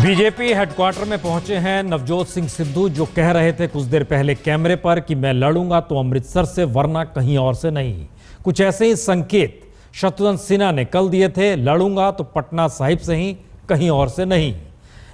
BJP headquarter में पहुंचे हैं नवजोत सिंह सिद्धू, जो कह रहे थे कुछ देर पहले कैमरे पर कि मैं लड़ूंगा तो अमृतसर से, वरना कहीं और से नहीं। कुछ ऐसे ही संकेत शत्रुघ्न सिन्हा ने कल दिए थे, लड़ूंगा तो पटना साहिब से ही, कहीं और से नहीं।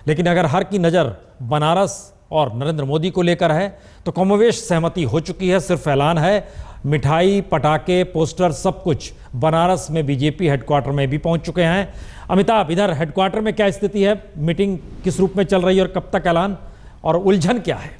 लेकिन अगर हर की नज़र बनारस और नरेंद्र मोदी को लेकर है तो कमोवेश सहमति हो चुकी है। सिर्फ ऐलान है, मिठाई, पटाखे, पोस्टर सब कुछ बनारस में बीजेपी हेडक्वार्टर में भी पहुंच चुके हैं। अमिताभ, इधर हेडक्वार्टर में क्या स्थिति है? मीटिंग किस रूप में चल रही है और कब तक ऐलान, और उलझन क्या है?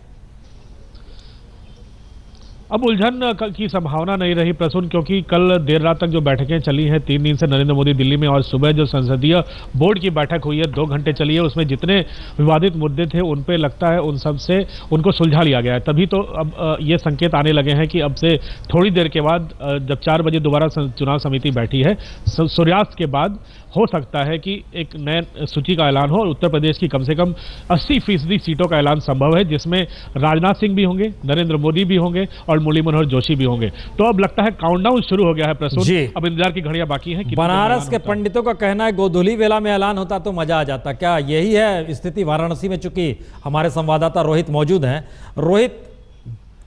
अब उलझन की संभावना नहीं रही प्रसून, क्योंकि कल देर रात तक जो बैठकें चली हैं 3 दिन से नरेंद्र मोदी दिल्ली में, और सुबह जो संसदीय बोर्ड की बैठक हुई है 2 घंटे चली है, उसमें जितने विवादित मुद्दे थे उन पे लगता है उन सब से उनको सुलझा लिया गया है। तभी तो अब ये संकेत आने लगे हैं कि अब से थोड़ी देर के बाद जब 4 बजे दोबारा चुनाव समिति बैठी है, सूर्यास्त के बाद हो सकता है कि एक नए सूची का ऐलान हो और उत्तर प्रदेश की कम से कम 80% सीटों का ऐलान संभव है, जिसमें राजनाथ सिंह भी होंगे, नरेंद्र मोदी भी होंगे और मुरली मनोहर जोशी भी होंगे। तो अब लगता है काउंटडाउन शुरू हो गया है प्रसून, अब इंतजार की घड़ियां बाकी हैं। बनारस के पंडितों का कहना है गोधूली वेला में ऐलान होता तो मजा आ जाता। क्या यही है स्थिति वाराणसी में? चूंकि हमारे संवाददाता रोहित मौजूद हैं। रोहित,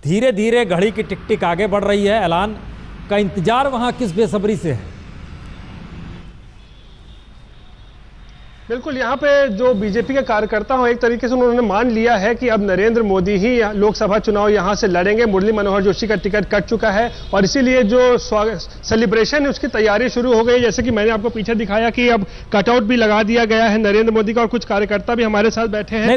धीरे धीरे घड़ी की टिक टिक आगे बढ़ रही है, ऐलान का इंतजार वहां किस बेसब्री से है? बिल्कुल, यहाँ पे जो बीजेपी के कार्यकर्ता हैं एक तरीके से उन्होंने मान लिया है कि अब नरेंद्र मोदी ही लोकसभा चुनाव यहाँ से लड़ेंगे। मुरली मनोहर जोशी का टिकट कट चुका है और इसीलिए जो सेलिब्रेशन है उसकी तैयारी शुरू हो गई। जैसे कि मैंने आपको पीछे दिखाया कि अब कटआउट भी लगा दिया गया है नरेंद्र मोदी का, और कुछ कार्यकर्ता भी हमारे साथ बैठे हैं।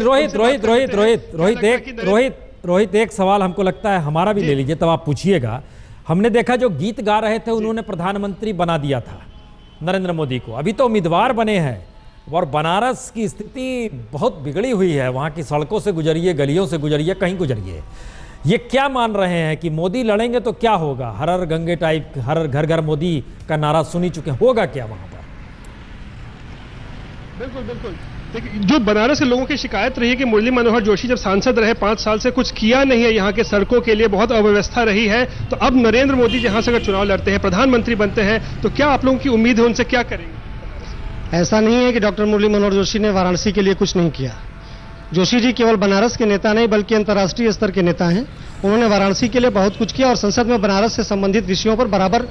रोहित, एक सवाल हमको लगता है हमारा भी ले लीजिए, तब आप पूछिएगा। हमने देखा जो गीत गा रहे थे उन्होंने प्रधानमंत्री बना दिया था नरेंद्र मोदी को, अभी तो उम्मीदवार बने हैं और बनारस की स्थिति बहुत बिगड़ी हुई है। वहाँ की सड़कों से गुजरिए, गलियों से गुजरिए, कहीं गुजरिए। ये क्या मान रहे हैं कि मोदी लड़ेंगे तो क्या होगा? हर हर गंगे टाइप, हर घर घर मोदी का नारा सुनी चुके हैं, होगा क्या वहाँ पर? बिल्कुल बिल्कुल, देखिए जो बनारस के लोगों की शिकायत रही है कि मुरली मनोहर जोशी जब सांसद रहे 5 साल से कुछ किया नहीं है, यहाँ के सड़कों के लिए बहुत अव्यवस्था रही है। तो अब नरेंद्र मोदी जहाँ से अगर चुनाव लड़ते हैं, प्रधानमंत्री बनते हैं, तो क्या आप लोगों की उम्मीद है उनसे, क्या करेंगे? ऐसा नहीं है कि डॉक्टर मुरली मनोहर जोशी ने वाराणसी के लिए कुछ नहीं किया। जोशी जी केवल बनारस के नेता नहीं बल्कि अंतर्राष्ट्रीय स्तर के नेता हैं। उन्होंने वाराणसी के लिए बहुत कुछ किया और संसद में बनारस से संबंधित विषयों पर बराबर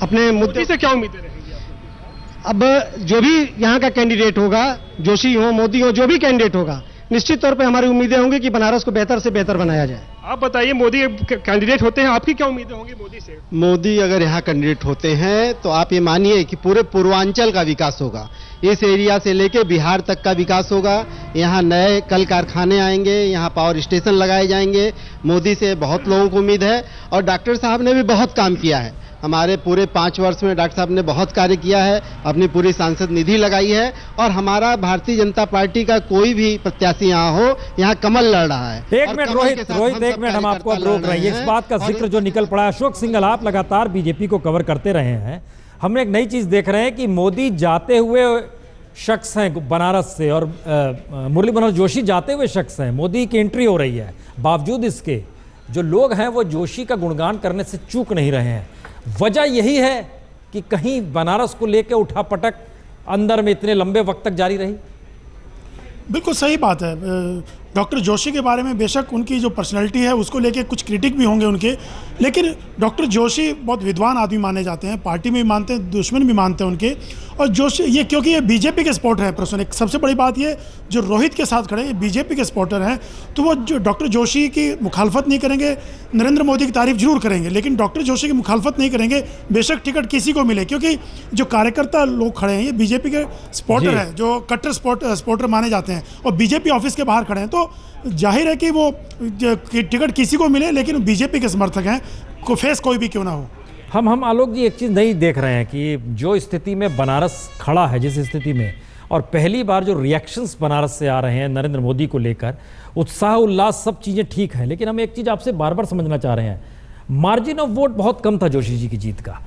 अपने मुद्दे से क्या उम्मीदें रहेंगी? अब जो भी यहाँ का कैंडिडेट होगा, जोशी हो, मोदी हो, जो भी कैंडिडेट होगा, निश्चित तौर पे हमारी उम्मीदें होंगी कि बनारस को बेहतर से बेहतर बनाया जाए। आप बताइए, मोदी कैंडिडेट होते हैं, आपकी क्या उम्मीदें होंगी मोदी से? मोदी अगर यहाँ कैंडिडेट होते हैं तो आप ये मानिए कि पूरे पूर्वांचल का विकास होगा, इस एरिया से लेके बिहार तक का विकास होगा। यहाँ नए कल कारखाने आएंगे, यहाँ पावर स्टेशन लगाए जाएंगे। मोदी से बहुत लोगों को उम्मीद है और डॉक्टर साहब ने भी बहुत काम किया है। हमारे पूरे 5 वर्ष में डॉक्टर साहब ने बहुत कार्य किया है, अपनी पूरी सांसद निधि लगाई है और हमारा भारतीय जनता पार्टी का कोई भी प्रत्याशी यहाँ हो, यहाँ कमल लड़ रहा है। एक मिनट रोहित, एक मिनट, हम आपको अब रोक रहे हैं। इस बात का जिक्र जो निकल पड़ा, अशोक सिंघल, आप लगातार बीजेपी को कवर करते रहे हैं। हमने एक नई चीज देख रहे हैं कि मोदी जाते हुए शख्स हैं बनारस से और मुरली मनोहर जोशी जाते हुए शख्स हैं। मोदी की एंट्री हो रही है, बावजूद इसके जो लोग हैं वो जोशी का गुणगान करने से चूक नहीं रहे हैं। वजह यही है कि कहीं बनारस को लेकर उठापटक अंदर में इतने लंबे वक्त तक जारी रही। बिल्कुल सही बात है। डॉक्टर जोशी के बारे में बेशक उनकी जो पर्सनैलिटी है उसको लेके कुछ क्रिटिक भी होंगे उनके, लेकिन डॉक्टर जोशी बहुत विद्वान आदमी माने जाते हैं, पार्टी में भी मानते हैं, दुश्मन भी मानते हैं उनके। और जोशी ये क्योंकि ये बीजेपी के सपोर्टर हैं प्रसून, एक सबसे बड़ी बात ये जो रोहित के साथ खड़े हैं ये बीजेपी के सपोर्टर हैं, तो वो जो डॉक्टर जोशी की मुखालफत नहीं करेंगे, नरेंद्र मोदी की तारीफ जरूर करेंगे, लेकिन डॉक्टर जोशी की मुखालफत नहीं करेंगे बेशक टिकट किसी को मिले, क्योंकि जो कार्यकर्ता लोग खड़े हैं ये बीजेपी के सपोर्टर हैं, जो कट्टर सपोर्टर माने जाते हैं और बीजेपी ऑफिस के बाहर खड़े हैं। तो जाहिर है कि वो टिकट किसी को मिले, लेकिन बीजेपी के समर्थक हैं, को फेस कोई भी क्यों ना हो। हम आलोक जी एक चीज़ नहीं देख रहे हैं कि जो स्थिति में बनारस खड़ा है, जिस स्थिति में, और पहली बार जो रिएक्शंस बनारस से आ रहे हैं नरेंद्र मोदी को लेकर, उत्साह उल्लास सब चीज़ें ठीक हैं, लेकिन हम एक चीज़ आपसे बार बार समझना चाह रहे हैं, मार्जिन ऑफ वोट बहुत कम था जोशी जी की जीत का।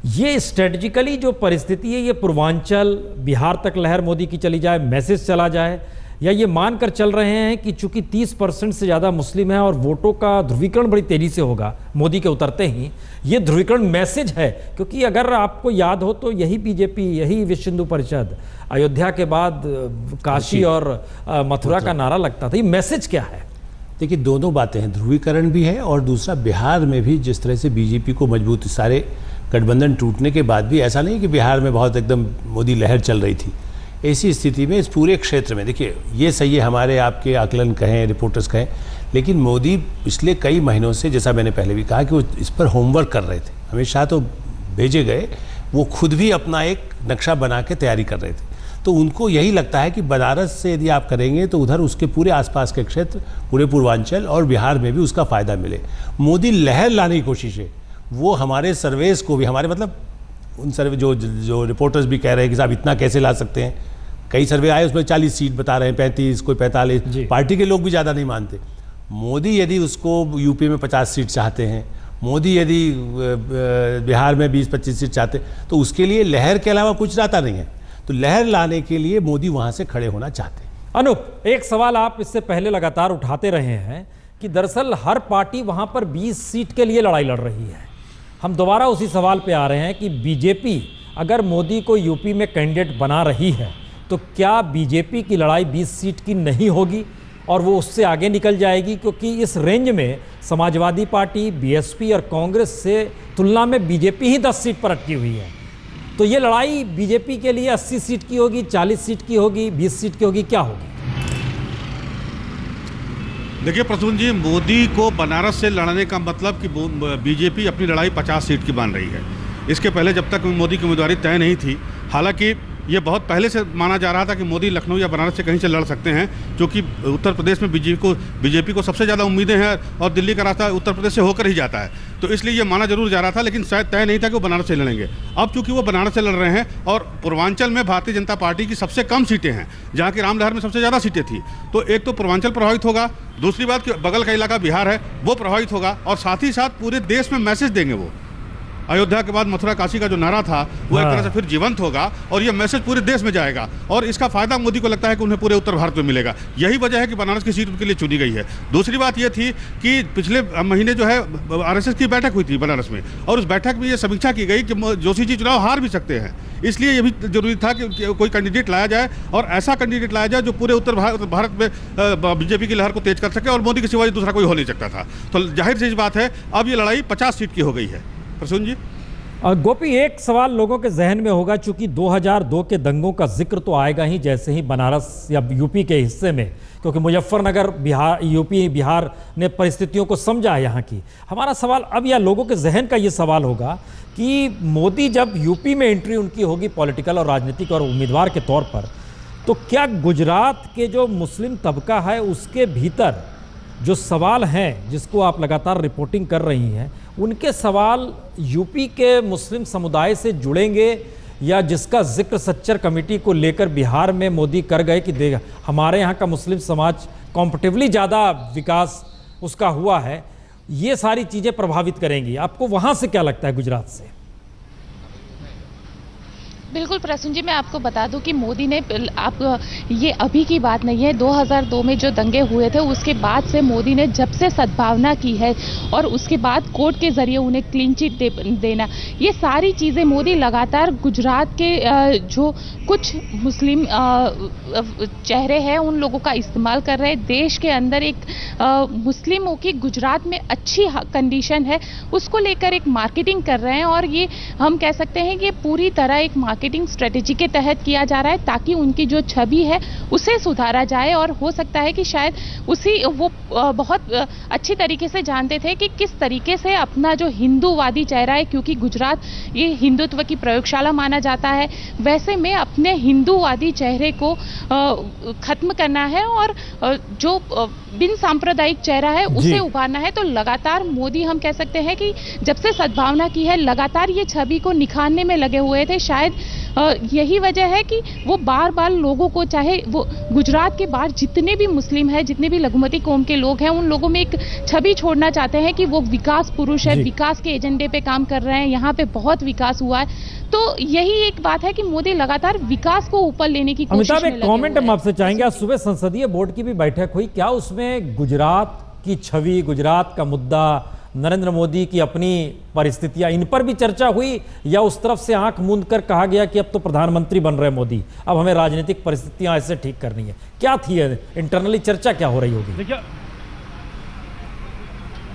ये स्ट्रेटजिकली जो परिस्थिति है, ये पूर्वांचल बिहार तक लहर मोदी की चली जाए, मैसेज चला जाए, या ये मानकर चल रहे हैं कि चूंकि 30% से ज़्यादा मुस्लिम है और वोटों का ध्रुवीकरण बड़ी तेज़ी से होगा मोदी के उतरते ही, ये ध्रुवीकरण मैसेज है? क्योंकि अगर आपको याद हो तो यही बीजेपी, यही विश्व हिंदू परिषद अयोध्या के बाद काशी और मथुरा का नारा लगता था। ये मैसेज क्या है? देखिए, दोनों बातें हैं, ध्रुवीकरण भी है और दूसरा बिहार में भी जिस तरह से बीजेपी को मजबूत, सारे गठबंधन टूटने के बाद भी ऐसा नहीं कि बिहार में बहुत एकदम मोदी लहर चल रही थी। ऐसी स्थिति में इस पूरे क्षेत्र में, देखिए ये सही है, हमारे आपके आकलन कहें, रिपोर्टर्स कहें, लेकिन मोदी पिछले कई महीनों से, जैसा मैंने पहले भी कहा, कि वो इस पर होमवर्क कर रहे थे। अमित शाह तो भेजे गए, वो खुद भी अपना एक नक्शा बना के तैयारी कर रहे थे। तो उनको यही लगता है कि बनारस से यदि आप करेंगे तो उधर उसके पूरे आसपास के क्षेत्र, पूरे पूर्वांचल और बिहार में भी उसका फ़ायदा मिले। मोदी लहर लाने की कोशिश है, वो हमारे सर्वेस को भी, हमारे मतलब उन सर्वे जो रिपोर्टर्स भी कह रहे हैं कि साहब इतना कैसे ला सकते हैं, कई सर्वे आए उसमें 40 सीट बता रहे हैं, 35, कोई 45, पार्टी के लोग भी ज़्यादा नहीं मानते। मोदी यदि उसको यूपी में 50 सीट चाहते हैं, मोदी यदि बिहार में 20-25 सीट चाहते हैं, तो उसके लिए लहर के अलावा कुछ रहता नहीं है। तो लहर लाने के लिए मोदी वहाँ से खड़े होना चाहते हैं। अनूप, एक सवाल आप इससे पहले लगातार उठाते रहे हैं कि दरअसल हर पार्टी वहाँ पर 20 सीट के लिए लड़ाई लड़ रही है। हम दोबारा उसी सवाल पे आ रहे हैं कि बीजेपी अगर मोदी को यूपी में कैंडिडेट बना रही है तो क्या बीजेपी की लड़ाई 20 सीट की नहीं होगी और वो उससे आगे निकल जाएगी? क्योंकि इस रेंज में समाजवादी पार्टी, बीएसपी और कांग्रेस से तुलना में बीजेपी ही 10 सीट पर अटकी हुई है। तो ये लड़ाई बीजेपी के लिए 80 सीट की होगी, 40 सीट की होगी, 20 सीट की होगी, क्या होगी? देखिए प्रसून जी, मोदी को बनारस से लड़ने का मतलब कि बीजेपी अपनी लड़ाई 50 सीट की मान रही है। इसके पहले जब तक मोदी की उम्मीदवारी तय नहीं थी, हालांकि ये बहुत पहले से माना जा रहा था कि मोदी लखनऊ या बनारस से कहीं से लड़ सकते हैं, क्योंकि उत्तर प्रदेश में बीजेपी को सबसे ज़्यादा उम्मीदें हैं और दिल्ली का रास्ता उत्तर प्रदेश से होकर ही जाता है। तो इसलिए ये माना जरूर जा रहा था, लेकिन शायद तय नहीं था कि वो बनारस से लड़ेंगे। अब चूंकि वो बनारस से लड़ रहे हैं और पूर्वांचल में भारतीय जनता पार्टी की सबसे कम सीटें हैं, जहाँ की रामलहर में सबसे ज़्यादा सीटें थी, तो एक तो पूर्वांचल प्रभावित होगा, दूसरी बात कि बगल का इलाका बिहार है वो प्रभावित होगा, और साथ ही साथ पूरे देश में मैसेज देंगे वो। अयोध्या के बाद मथुरा काशी का जो नारा था वो एक तरह से फिर जीवंत होगा और ये मैसेज पूरे देश में जाएगा, और इसका फायदा मोदी को लगता है कि उन्हें पूरे उत्तर भारत में मिलेगा। यही वजह है कि बनारस की सीट उनके लिए चुनी गई है। दूसरी बात ये थी कि पिछले महीने जो है आरएसएस की बैठक हुई थी बनारस में, और उस बैठक में ये समीक्षा की गई कि जोशी जी चुनाव हार भी सकते हैं, इसलिए ये भी जरूरी था कि कोई कैंडिडेट लाया जाए और ऐसा कैंडिडेट लाया जाए जो पूरे उत्तर भारत में बीजेपी की लहर को तेज कर सके, और मोदी के सिवा दूसरा कोई हो नहीं सकता था। तो जाहिर सी बात है अब ये लड़ाई 50 सीट की हो गई है। प्रसून जी, गोपी, एक सवाल लोगों के जहन में होगा, चूंकि 2002 के दंगों का जिक्र तो आएगा ही जैसे ही बनारस या यूपी के हिस्से में, क्योंकि मुजफ्फरनगर यूपी बिहार ने परिस्थितियों को समझा है यहाँ की। हमारा सवाल अब या लोगों के जहन का ये सवाल होगा कि मोदी जब यूपी में एंट्री उनकी होगी पॉलिटिकल और राजनीतिक और उम्मीदवार के तौर पर, तो क्या गुजरात के जो मुस्लिम तबका है उसके भीतर जो सवाल हैं जिसको आप लगातार रिपोर्टिंग कर रही हैं, उनके सवाल यूपी के मुस्लिम समुदाय से जुड़ेंगे, या जिसका जिक्र सच्चर कमेटी को लेकर बिहार में मोदी कर गए कि देगा हमारे यहाँ का मुस्लिम समाज कॉम्पिटिवली ज़्यादा विकास उसका हुआ है, ये सारी चीज़ें प्रभावित करेंगी? आपको वहाँ से क्या लगता है, गुजरात से? बिल्कुल प्रसून जी, मैं आपको बता दूं कि मोदी ने, आप ये अभी की बात नहीं है, 2002 में जो दंगे हुए थे उसके बाद से मोदी ने जब से सद्भावना की है और उसके बाद कोर्ट के जरिए उन्हें क्लीन चिट देना, ये सारी चीज़ें मोदी लगातार गुजरात के जो कुछ मुस्लिम चेहरे हैं उन लोगों का इस्तेमाल कर रहे हैं। देश के अंदर एक मुस्लिमों की गुजरात में अच्छी कंडीशन है उसको लेकर एक मार्केटिंग कर रहे हैं, और ये हम कह सकते हैं कि पूरी तरह एक मार्केटिंग स्ट्रेटेजी के तहत किया जा रहा है ताकि उनकी जो छवि है उसे सुधारा जाए। और हो सकता है कि शायद वो बहुत अच्छी तरीके से जानते थे कि किस तरीके से अपना जो हिंदूवादी चेहरा है, क्योंकि गुजरात ये हिंदुत्व की प्रयोगशाला माना जाता है, वैसे में अपने हिंदूवादी चेहरे को खत्म करना है और जो बिन सांप्रदायिक चेहरा है उसे उभारना है। तो लगातार मोदी, हम कह सकते हैं कि जब से सद्भावना की है लगातार ये छवि को निखारने में लगे हुए थे। शायद यही वजह है कि वो बार बार लोगों को, चाहे वो गुजरात के बाहर जितने भी मुस्लिम हैं, जितने भी लघुमती कौम के लोग हैं, उन लोगों में एक छवि छोड़ना चाहते हैं कि वो विकास पुरुष है, विकास के एजेंडे पे काम कर रहे हैं, यहाँ पे बहुत विकास हुआ है। तो यही एक बात है कि मोदी लगातार विकास को ऊपर लेने की कोशिश में लगे हुए हैं। अमिताभ, एक कमेंट हम आपसे चाहेंगे। आज सुबह संसदीय बोर्ड की भी बैठक हुई, क्या उसमें गुजरात की छवि, गुजरात का मुद्दा, नरेंद्र मोदी की अपनी परिस्थितियां, इन पर भी चर्चा हुई, या उस तरफ से आंख मूंद कर कहा गया कि अब तो प्रधानमंत्री बन रहे मोदी, अब हमें राजनीतिक परिस्थितियां ऐसे ठीक करनी है? क्या थी इंटरनली चर्चा, क्या हो रही होगी?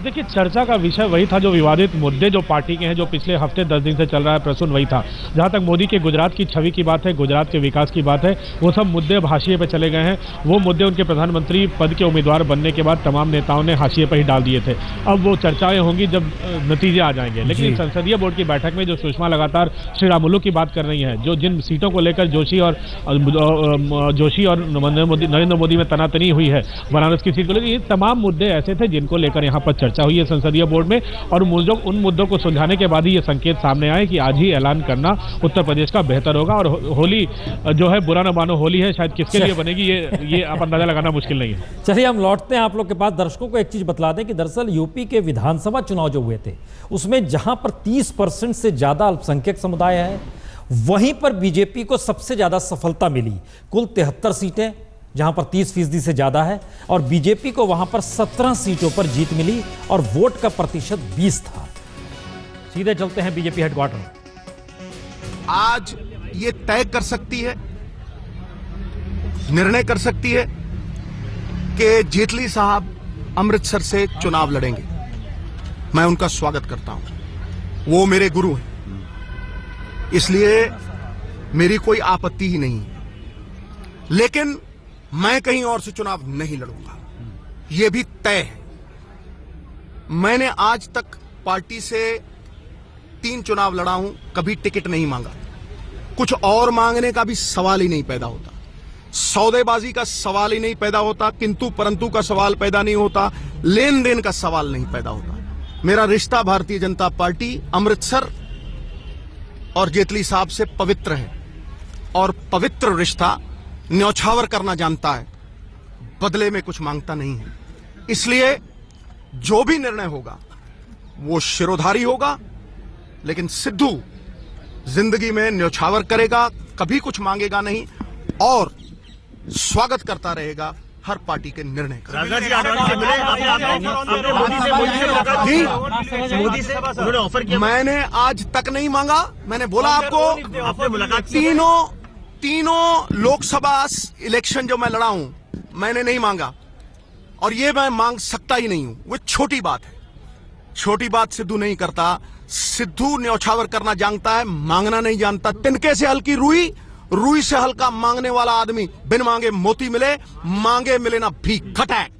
देखिए, चर्चा का विषय वही था, जो विवादित मुद्दे जो पार्टी के हैं, जो पिछले हफ्ते 10 दिन से चल रहा है प्रसून, वही था। जहां तक मोदी के गुजरात की छवि की बात है, गुजरात के विकास की बात है, वो सब मुद्दे अब हाशिए पे चले गए हैं। वो मुद्दे उनके प्रधानमंत्री पद के उम्मीदवार बनने के बाद तमाम नेताओं ने हाशिए पर ही डाल दिए थे। अब वो चर्चाएं होंगी जब नतीजे आ जाएंगे। लेकिन संसदीय बोर्ड की बैठक में जो सुषमा लगातार श्रीरामुलु की बात कर रही है, जो जिन सीटों को लेकर जोशी और नरेंद्र मोदी में तनातनी हुई है, वाराणसी की सीट को लेकर, ये तमाम मुद्दे ऐसे थे जिनको लेकर यहाँ पर चर्चा हुई है संसदीय बोर्ड में। और उन मुद्दों को सुलझाने के बाद ही ये संकेत सामने आए कि आज ही ऐलान करना उत्तर प्रदेश का बेहतर होगा। और होली जो है, बुरा न मानो होली है, शायद किसके लिए बनेगी ये आप अंदाजा लगाना मुश्किल नहीं है। चलिए हम लौटते हैं आप लोग के पास। दर्शकों को एक चीज बतला दें कि दरअसल यूपी के विधानसभा चुनाव जो हुए थे, उसमें जहां पर 30% से ज्यादा अल्पसंख्यक समुदाय है, वहीं पर बीजेपी को सबसे ज्यादा सफलता मिली। कुल 73 सीटें, जहां पर 30% से ज्यादा है, और बीजेपी को वहां पर 17 सीटों पर जीत मिली और वोट का प्रतिशत 20 था। सीधे चलते हैं बीजेपी हेडक्वार्टर। आज ये तय कर सकती है, निर्णय कर सकती है कि जेटली साहब अमृतसर से चुनाव लड़ेंगे। मैं उनका स्वागत करता हूं, वो मेरे गुरु हैं, इसलिए मेरी कोई आपत्ति ही नहीं है। लेकिन मैं कहीं और से चुनाव नहीं लड़ूंगा, यह भी तय है। मैंने आज तक पार्टी से 3 चुनाव लड़ा हूं, कभी टिकट नहीं मांगा। कुछ और मांगने का भी सवाल ही नहीं पैदा होता, सौदेबाजी का सवाल ही नहीं पैदा होता, किंतु परंतु का सवाल पैदा नहीं होता, लेन देन का सवाल नहीं पैदा होता। मेरा रिश्ता भारतीय जनता पार्टी, अमृतसर और जेटली साहब से पवित्र है, और पवित्र रिश्ता न्यौछावर करना जानता है, बदले में कुछ मांगता नहीं है। इसलिए जो भी निर्णय होगा वो शिरोधारी होगा, लेकिन सिद्धू जिंदगी में न्यौछावर करेगा, कभी कुछ मांगेगा नहीं, और स्वागत करता रहेगा हर पार्टी के निर्णय का। मैंने आज तक नहीं मांगा। मैंने बोला आपको, तीनों लोकसभा इलेक्शन जो मैं लड़ा हूं, मैंने नहीं मांगा, और ये मैं मांग सकता ही नहीं हूं। वो छोटी बात है, छोटी बात सिद्धू नहीं करता। सिद्धू न्यौछावर करना जानता है, मांगना नहीं जानता। तिनके से हल्की रुई, रुई से हल्का मांगने वाला आदमी। बिन मांगे मोती मिले, मांगे मिले ना भीख। खटैक।